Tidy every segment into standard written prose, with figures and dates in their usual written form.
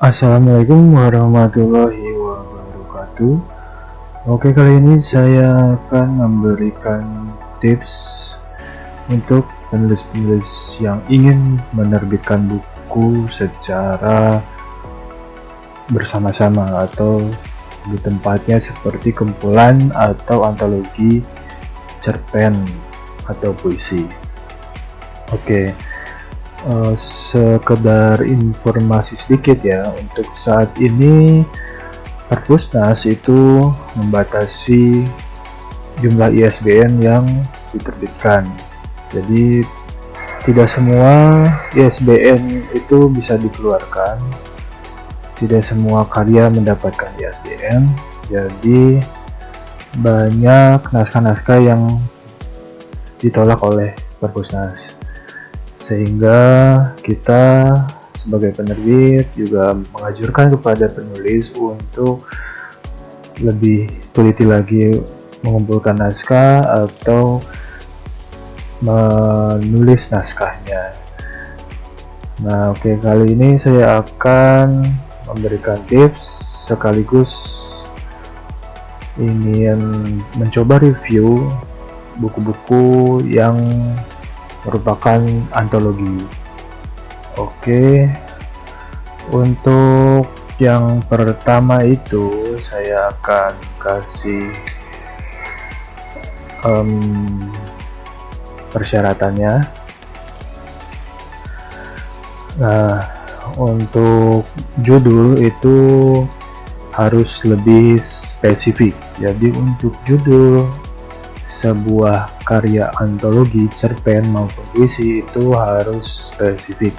Assalamualaikum warahmatullahi wabarakatuh. Oke, kali ini saya akan memberikan tips untuk penulis-penulis yang ingin menerbitkan buku secara bersama-sama atau di tempatnya seperti kumpulan atau antologi cerpen atau puisi. Oke, sekedar informasi sedikit ya, untuk saat ini Perpusnas itu membatasi jumlah ISBN yang diterbitkan. Jadi tidak semua ISBN itu bisa dikeluarkan, tidak semua karya mendapatkan ISBN. Jadi banyak naskah-naskah yang ditolak oleh Perpusnas, sehingga kita sebagai penerbit juga menganjurkan kepada penulis untuk lebih teliti lagi mengumpulkan naskah atau menulis naskahnya. Nah, oke, kali ini saya akan memberikan tips sekaligus ingin mencoba review buku-buku yang merupakan antologi. Oke, untuk yang pertama itu saya akan kasih persyaratannya. Nah, untuk judul itu harus lebih spesifik. Jadi untuk judul sebuah karya antologi, cerpen maupun puisi itu harus spesifik.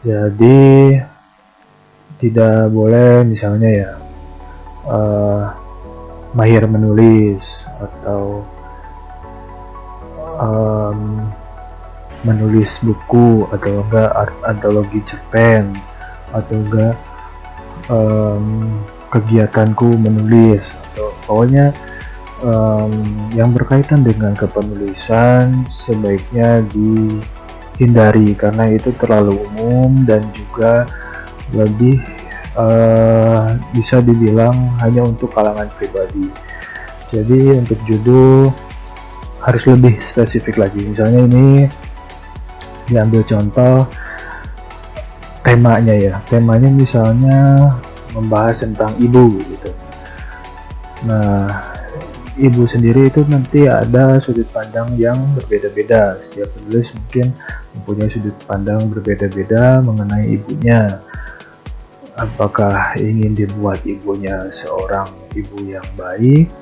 Jadi tidak boleh misalnya ya mahir menulis atau menulis buku atau enggak antologi cerpen atau enggak kegiatanku menulis, atau pokoknya yang berkaitan dengan kepenulisan sebaiknya dihindari karena itu terlalu umum dan juga lebih bisa dibilang hanya untuk kalangan pribadi. Jadi untuk judul harus lebih spesifik lagi. Misalnya ini diambil contoh temanya ya, temanya misalnya membahas tentang ibu gitu. Nah, ibu sendiri itu nanti ada sudut pandang yang berbeda-beda. Setiap penulis mungkin mempunyai sudut pandang berbeda-beda mengenai ibunya. Apakah ingin dibuat ibunya seorang ibu yang baik,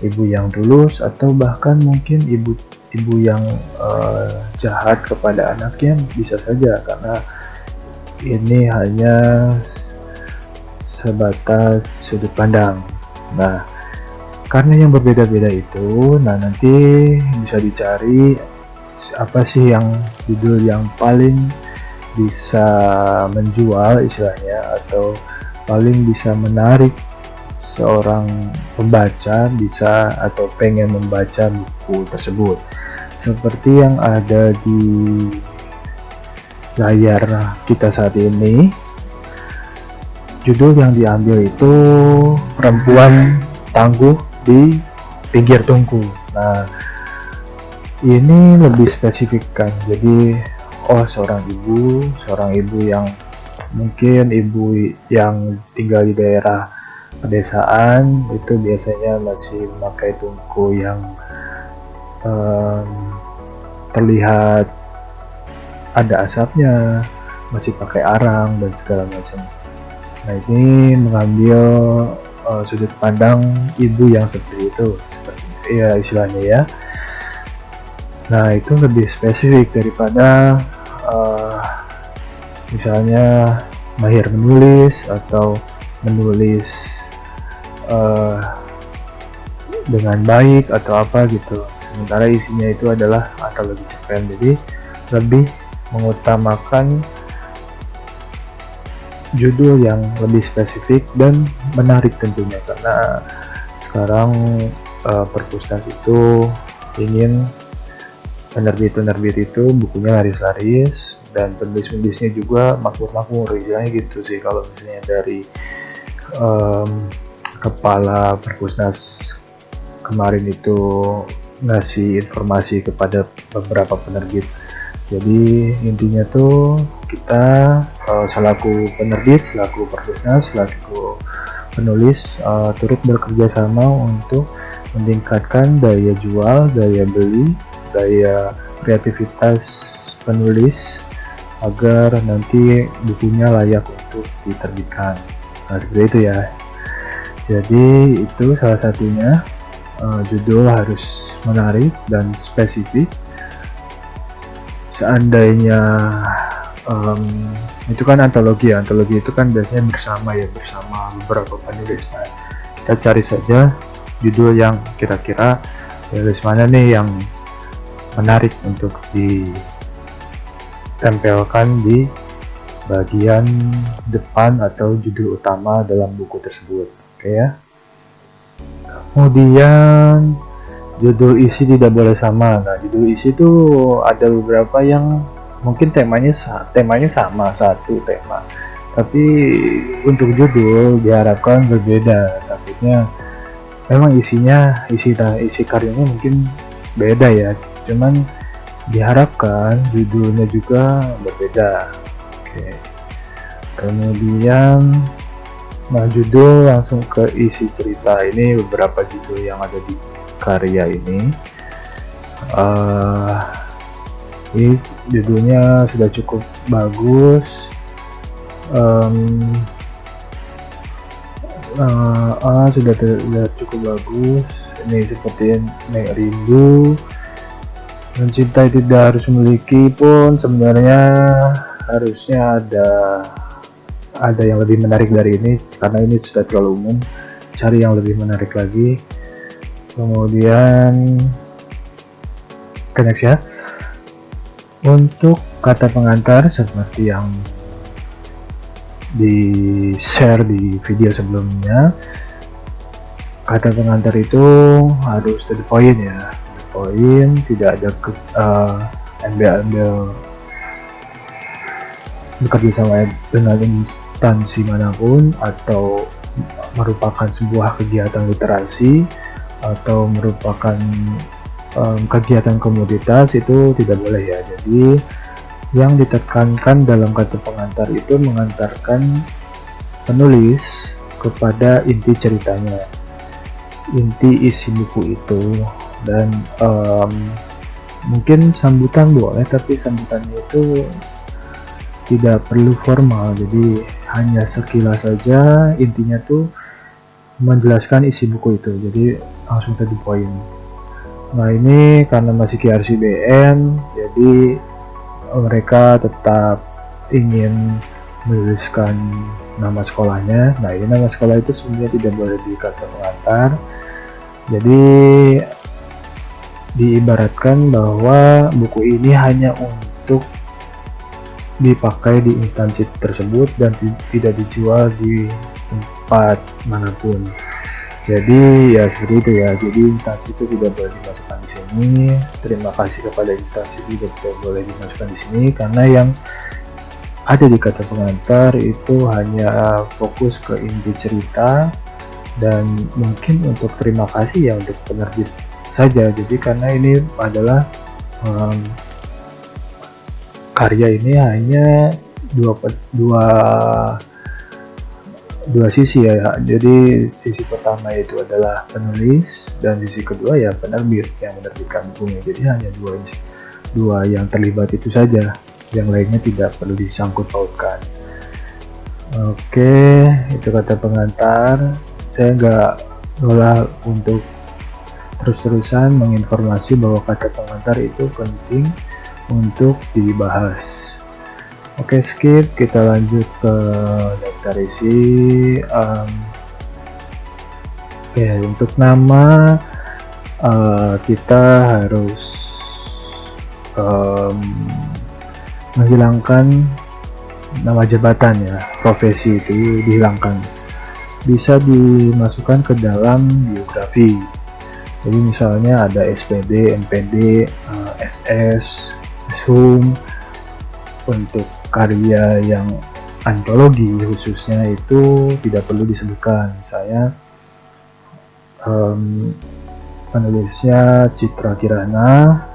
ibu yang tulus, atau bahkan mungkin ibu yang jahat kepada anaknya, bisa saja, karena ini hanya sebatas sudut pandang. Nah, karena yang berbeda-beda itu, nah nanti bisa dicari apa sih yang judul yang paling bisa menjual istilahnya, atau paling bisa menarik seorang pembaca bisa atau pengen membaca buku tersebut. Seperti yang ada di layar kita saat ini, judul yang diambil itu Perempuan Tangguh di Pinggir Tungku. Nah, ini lebih spesifik kan, jadi seorang ibu yang mungkin ibu yang tinggal di daerah pedesaan itu biasanya masih memakai tungku yang terlihat ada asapnya, masih pakai arang dan segala macam. Nah, ini mengambil sudut pandang ibu yang seperti itu, seperti ya istilahnya ya. Nah, itu lebih spesifik daripada misalnya mahir menulis atau menulis dengan baik atau apa gitu, sementara isinya itu adalah antologi cerpen. Jadi lebih mengutamakan judul yang lebih spesifik dan menarik tentunya, karena sekarang Perpusnas itu ingin penerbit-penerbit itu bukunya laris-laris dan penulis-penulisnya juga makmur-makmur, istilahnya gitu sih. Kalau misalnya dari kepala Perpusnas kemarin itu ngasih informasi kepada beberapa penerbit. Jadi intinya tuh kita selaku penerbit, selaku Perpusnas, selaku penulis turut bekerja sama untuk meningkatkan daya jual, daya beli, daya kreativitas penulis agar nanti bukunya layak untuk diterbitkan. Nah, seperti itu ya. Jadi itu salah satunya, judul harus menarik dan spesifik. Seandainya itu kan antologi itu kan biasanya bersama beberapa penulis. Nah, kita cari saja judul yang kira-kira penulis mana nih yang menarik untuk ditempelkan di bagian depan atau judul utama dalam buku tersebut. Oke ya. Kemudian judul isi tidak boleh sama. Nah, judul isi itu ada beberapa yang mungkin temanya sama, satu tema, tapi untuk judul diharapkan berbeda. Takutnya memang isi karyanya mungkin beda ya, cuman diharapkan judulnya juga berbeda. Oke. Kemudian judul langsung ke isi cerita. Ini beberapa judul yang ada di karya ini. Ini judulnya sudah cukup bagus. Sudah cukup bagus. Ini seperti Nek Rindu, Mencintai Tidak Harus Memiliki pun sebenarnya harusnya ada yang lebih menarik dari ini, karena ini sudah terlalu umum. Cari yang lebih menarik lagi. Kemudian next ya. Untuk kata pengantar seperti yang di share di video sebelumnya, kata pengantar itu harus to the point ya, tidak ada embel-embel bekerja sama dengan instansi manapun, atau merupakan sebuah kegiatan literasi atau merupakan kegiatan komoditas, itu tidak boleh ya. Jadi yang ditekankan dalam kata pengantar itu mengantarkan penulis kepada inti ceritanya, inti isi buku itu. Dan mungkin sambutan boleh, tapi sambutannya itu tidak perlu formal, jadi hanya sekilas saja. Intinya tuh menjelaskan isi buku itu, jadi langsung to the point. Nah, ini karena masih KRCBN, jadi mereka tetap ingin menuliskan nama sekolahnya. Nah, ini nama sekolah itu sebenarnya tidak boleh di kata pengantar. Jadi diibaratkan bahwa buku ini hanya untuk dipakai di instansi tersebut dan tidak dijual di tempat manapun. Jadi ya seperti itu ya. Jadi instansi itu tidak boleh dimasukkan di sini. Terima kasih kepada instansi tidak boleh dimasukkan di sini, karena yang ada di kata pengantar itu hanya fokus ke inti cerita, dan mungkin untuk terima kasih ya untuk penerbit saja. Jadi karena ini adalah karya ini hanya dua sisi ya. Jadi sisi pertama itu adalah penulis, dan sisi kedua ya penerbit yang menerbitkan bukunya. Jadi hanya dua yang terlibat itu saja, yang lainnya tidak perlu disangkut pautkan. Oke, itu kata pengantar. Saya nggak olah untuk terus-terusan menginformasi bahwa kata pengantar itu penting untuk dibahas. Oke, skip. Kita lanjut ke daftar isi. Untuk nama kita harus menghilangkan nama jabatan ya, profesi itu dihilangkan. Bisa dimasukkan ke dalam biografi. Jadi misalnya ada SPD, MPD, SS, SHUM, untuk karya yang antologi khususnya itu tidak perlu disebutkan. Saya penulisnya Citra Kirana,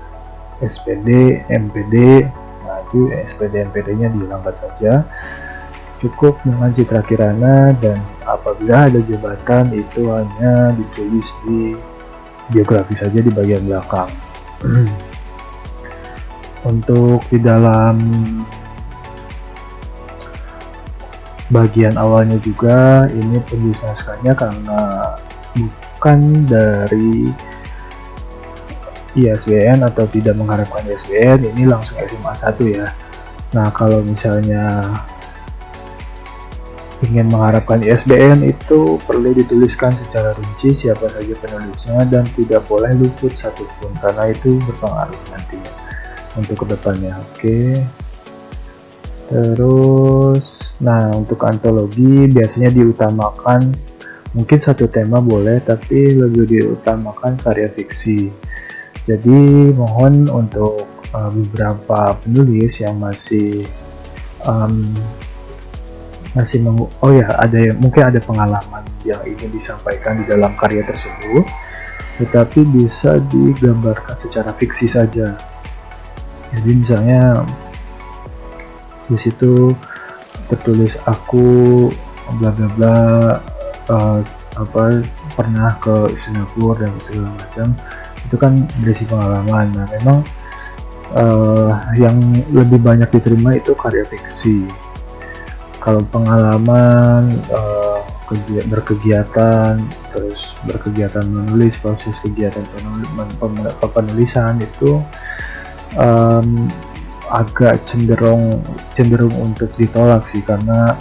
SPD, MPD. Nah, itu SPD MPD-nya dihilangkan saja. Cukup dengan Citra Kirana, dan apabila ada jabatan itu hanya ditulis di biografi saja di bagian belakang. Untuk di dalam bagian awalnya juga ini penulis naskahnya karena bukan dari ISBN atau tidak mengharapkan ISBN, ini langsung SMA 1 ya. Nah, kalau misalnya ingin mengharapkan ISBN itu perlu dituliskan secara rinci siapa saja penulisnya dan tidak boleh luput satupun karena itu berpengaruh nantinya untuk kedepannya. Oke. Terus, nah untuk antologi biasanya diutamakan mungkin satu tema boleh, tapi lebih diutamakan karya fiksi. Jadi mohon untuk beberapa penulis yang masih ada yang mungkin ada pengalaman yang ingin disampaikan di dalam karya tersebut, tetapi bisa digambarkan secara fiksi saja. Jadi misalnya di situ tertulis aku bla bla bla pernah ke Singapura dan segala macam, itu kan berisi pengalaman. Nah memang yang lebih banyak diterima itu karya fiksi. Kalau pengalaman berkegiatan, terus berkegiatan menulis, proses kegiatan penulisan itu agak cenderung untuk ditolak sih, karena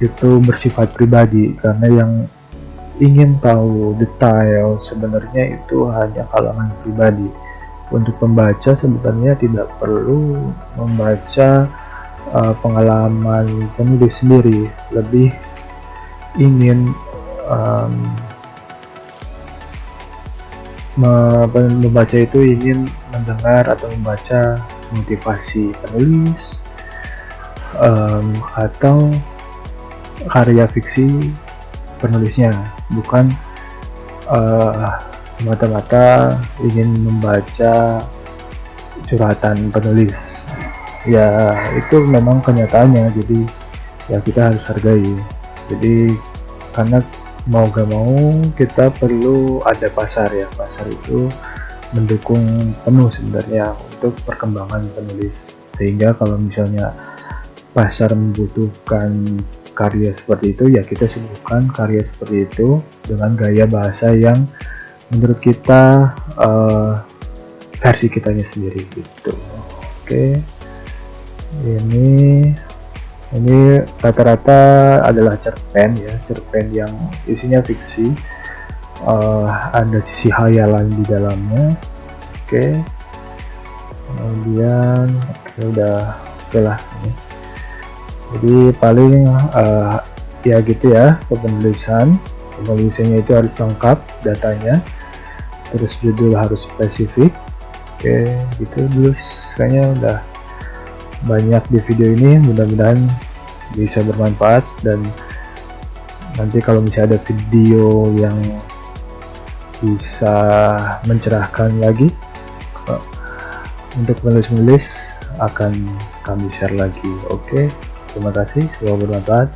itu bersifat pribadi, karena yang ingin tahu detail sebenarnya itu hanya kalangan pribadi. Untuk pembaca sebenarnya tidak perlu membaca pengalaman penulis sendiri, lebih ingin membaca itu ingin mendengar atau membaca motivasi penulis atau karya fiksi penulisnya, bukan semata-mata ingin membaca curhatan penulis. Ya itu memang kenyataannya, jadi ya kita harus hargai. Jadi karena mau gak mau kita perlu ada pasar ya, pasar itu mendukung penuh sebenarnya untuk perkembangan penulis, sehingga kalau misalnya pasar membutuhkan karya seperti itu ya kita suguhkan karya seperti itu dengan gaya bahasa yang menurut kita versi kitanya sendiri gitu. Oke. Ini rata-rata adalah cerpen ya, cerpen yang isinya fiksi, ada sisi hayalan di dalamnya. Oke. Kemudian oke lah ini. Jadi paling ya gitu ya, penulisannya itu harus lengkap datanya, terus judul harus spesifik. Oke, gitu dulu kayaknya udah banyak di video ini, mudah-mudahan bisa bermanfaat. Dan nanti kalau misalnya ada video yang bisa mencerahkan lagi untuk penulis akan kami share lagi. Oke, terima kasih, semoga bermanfaat,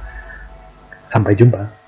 sampai jumpa.